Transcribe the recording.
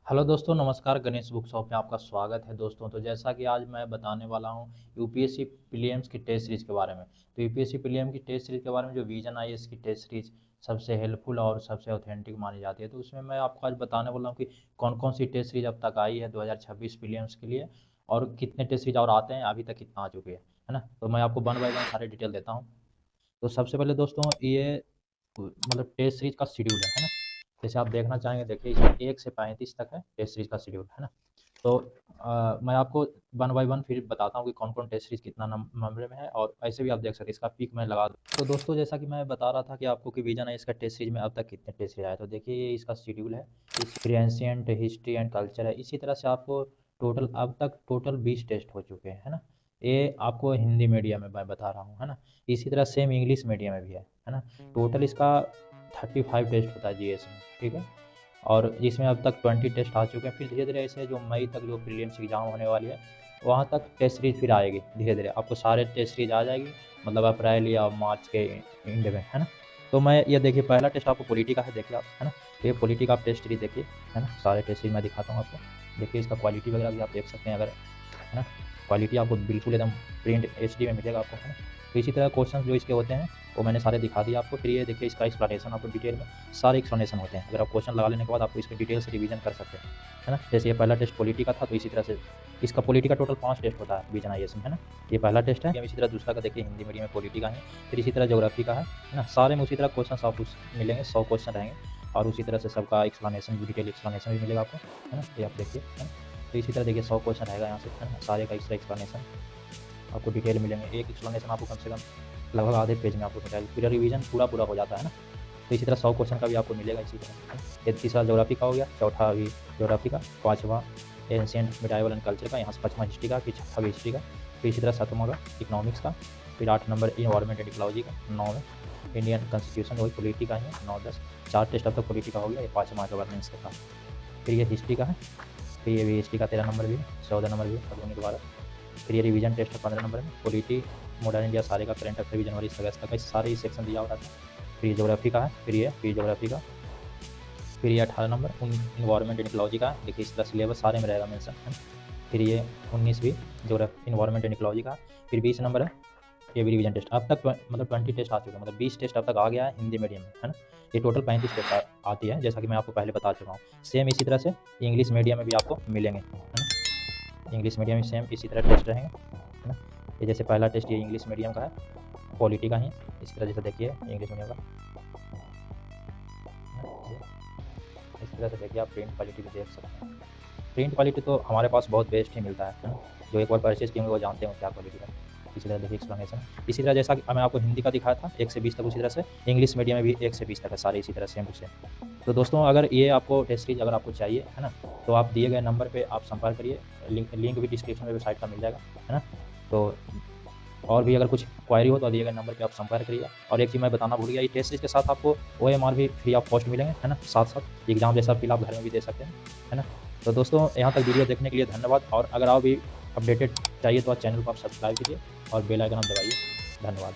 Hello दोस्तों, नमस्कार। Ganesh book shop में आपका स्वागत है दोस्तों। तो जैसा कि आज मैं बताने वाला हूं यूपीएससी प्रीलिम्स की टेस्ट सीरीज के बारे में। तो यूपीएससी प्रीलिम्स की टेस्ट सीरीज के बारे में जो विजन आईएएस की टेस्ट सीरीज सबसे हेल्पफुल और सबसे ऑथेंटिक मानी जाती है, तो उसमें मैं आपको आज बताने वाला हूं कि कौन कौन सी टेस्ट सीरीज अब तक आई है 2026 प्रीलिम्स के लिए, और कितने टेस्ट सीरीज और आते हैं, अभी तक कितना आ चुके हैं, है ना। तो मैं आपको वन बाय वन सारे डिटेल देता हूँ। तो सबसे पहले दोस्तों, ये मतलब टेस्ट सीरीज का शेड्यूल है ना। जैसे आप देखना चाहेंगे, देखिए इसमें 1 से 35 तक है टेस्ट सीरीज का शेड्यूल, है ना। तो मैं आपको वन बाय वन फिर बताता हूँ कि कौन कौन टेस्ट सीरीज कितना नंबर में है, और ऐसे भी आप देख सकते हैं, इसका पिक मैं लगा दूँ। तो दोस्तों, जैसा कि मैं बता रहा था कि आपको कि विजन है इसका टेस्ट सीरीज में अब तक कितने टेस्ट सीरीज आए, तो देखिए ये इसका शेड्यूल है। फिर एंशियंट हिस्ट्री एंड कल्चर है। इसी तरह से आपको टोटल अब तक टोटल 20 टेस्ट हो चुके हैं, है ना। ये आपको हिंदी मीडियम में मैं बता रहा हूँ, है ना। इसी तरह सेम इंग्लिश मीडियम में भी है ना। टोटल इसका 35 टेस्ट होता है जीएस में, ठीक है। और जिसमें अब तक 20 टेस्ट आ चुके हैं। फिर धीरे धीरे ऐसे जो मई तक जो प्रीलिम्स एग्जाम होने वाली है, वहाँ तक टेस्ट सीरीज फिर आएगी। धीरे धीरे आपको सारे टेस्ट सीरीज आ जाएगी, मतलब अप्रैल या मार्च के एंड में, है ना। तो मैं ये देखिए, पहला टेस्ट आपको पॉलिटी का है, देखिए आप, है ना। तो ये पॉलिटी का आप टेस्ट सीरीज देखिए, है ना। सारे टेस्ट सीरीज मैं दिखाता हूँ आपको। देखिए इसका क्वालिटी वगैरह भी आप देख सकते हैं, अगर, है ना। क्वालिटी आपको बिल्कुल एकदम प्रिंट एचडी में मिलेगा आपको, है ना। तो इसी तरह क्वेश्चन जो इसके होते हैं वो मैंने सारे दिखा दिए आपको। फिर ये देखिए इसका एक्सप्लेनेशन आपको डिटेल में सारे एक्सप्लेनेशन होते हैं। अगर आप क्वेश्चन लगा लेने के बाद आपको इसके डिटेल से रिवीजन कर सकते हैं, है ना। जैसे ये पहला टेस्ट पॉलिटी का था, तो इसी तरह से इसका पॉलिटी का टोटल 5 टेस्ट होता है विजन आईएएस में, है ना। ये पहला टेस्ट है। इसी तरह दूसरा का देखिए हिंदी मीडियम में पॉलिटी का है। फिर इसी तरह ज्योग्राफी का है ना। सारे में उसी तरह क्वेश्चन आपको मिलेंगे, 100 क्वेश्चन रहेंगे, और उसी तरह से सबका एक्सप्लेनेशन भी, डिटेल एक्सप्लेनेशन भी मिलेगा आपको, है ना। ये आप देखिए, है ना। तो इसी तरह देखिए 100 क्वेश्चन रहेगा यहाँ से, है ना। सारे का इसका एक्सप्लेनेशन आपको डिटेल मिलेंगे। एक एक्सप्लेनेशन आपको कम से कम लगभग आधे पेज में आपको मिलेगा, फिर रिवीजन पूरा हो जाता है ना। तो इसी तरह 100 क्वेश्चन का भी आपको मिलेगा इसी तरह। ये तीसरा ज्योग्राफी का हो गया, चौथा भी ज्योग्राफी का, पाँचवा एंशिएंट मिडाइवल एंड कल्चर का, यहाँ से 5वां हिस्ट्री का, फिर 6वां भी हिस्ट्री का, फिर इसी तरह 7वां का इकोनॉमिक्स का, फिर 8 नंबर इन्वायरमेंट एंड इकोलॉजी का, 9वें इंडियन कॉन्स्टिट्यूशन, वही पॉलिटी का है, 9-10 4 टेस्ट अब तक पॉलिटी का हो गया। ये 5वां गवर्नेंस का था। फिर ये हिस्ट्री का है, फिर ये भी हिस्ट्री का 13 नंबर भी है, 14 नंबर भी है, आधुनिक भारत। फिर ये रिवीजन टेस्ट है 15 नंबर में, पॉलिटी मॉडर्न इंडिया सारे का, करंट अफेयर भी जनवरी से अगस्त तक है, सारे ही सेक्शन दिया हुआ था। फिर ये ज्योग्राफी का है, फिर ज्योग्राफी का, फिर ये 18 नंबर इन्वायरमेंट एंड इकोलॉजी का। देखिए इस तरह सिलेबस सारे में रहेगा मेंशन, है ना। फिर ये 19 भी ज्योग्राफी इन्वायरमेंट एंड इकोलॉजी का। फिर 20 नंबर है, ये भी रिवीजन टेस्ट। अब तक मतलब 20 टेस्ट आ चुके हैं, मतलब 20 टेस्ट अब तक आ गया है हिंदी मीडियम में, है ना। ये टोटल 35 टेस्ट आती है, जैसा कि मैं आपको पहले बता चुका हूँ। सेम इसी तरह से इंग्लिश मीडियम में भी आपको मिलेंगे, है ना। इंग्लिश मीडियम में सेम इसी तरह टेस्ट रहेंगे, है ना। ये जैसे पहला टेस्ट ये इंग्लिश मीडियम का है, पॉलिटी का ही इस तरह जैसे देखिए इंग्लिश मीडियम का, इस तरह से देखिए आप प्रिंट क्वालिटी भी देख सकते हैं। प्रिंट क्वालिटी तो हमारे पास बहुत बेस्ट ही मिलता है ना। जो एक बार परचेज किए होंगे वो जानते हैं क्या क्वालिटी है। इसी तरह देखिए एक्सप्लेनेशन, इसी तरह जैसा कि मैं आपको हिंदी का दिखाया था 1 से 20 तक, उसी तरह से इंग्लिश मीडियम में भी 1 से 20 तक है, सारे इसी तरह सेम टू सेम। तो दोस्तों, अगर ये आपको टेस्ट सीरीज अगर आपको चाहिए, है ना, तो आप दिए गए नंबर पे आप संपर्क करिए। लिंक भी डिस्क्रिप्शन में वेबसाइट का मिल जाएगा, है ना। तो और भी अगर कुछ क्वायरी हो तो दिए गए नंबर पे आप संपर्क करिएगा। और एक चीज़ मैं बताना भूल गया, ये टेस्ट सीरीज के साथ आपको ओएमआर भी फ्री ऑफ कॉस्ट मिलेंगे, है ना। साथ साथ एग्जाम जैसा फिर आप घर में भी दे सकते हैं, है ना। तो दोस्तों, यहाँ तक वीडियो देखने के लिए धन्यवाद। और अगर आप भी अपडेटेड चाहिए तो चैनल को आप सब्सक्राइब कीजिए और बेल आइकन आप दबाइए। धन्यवाद।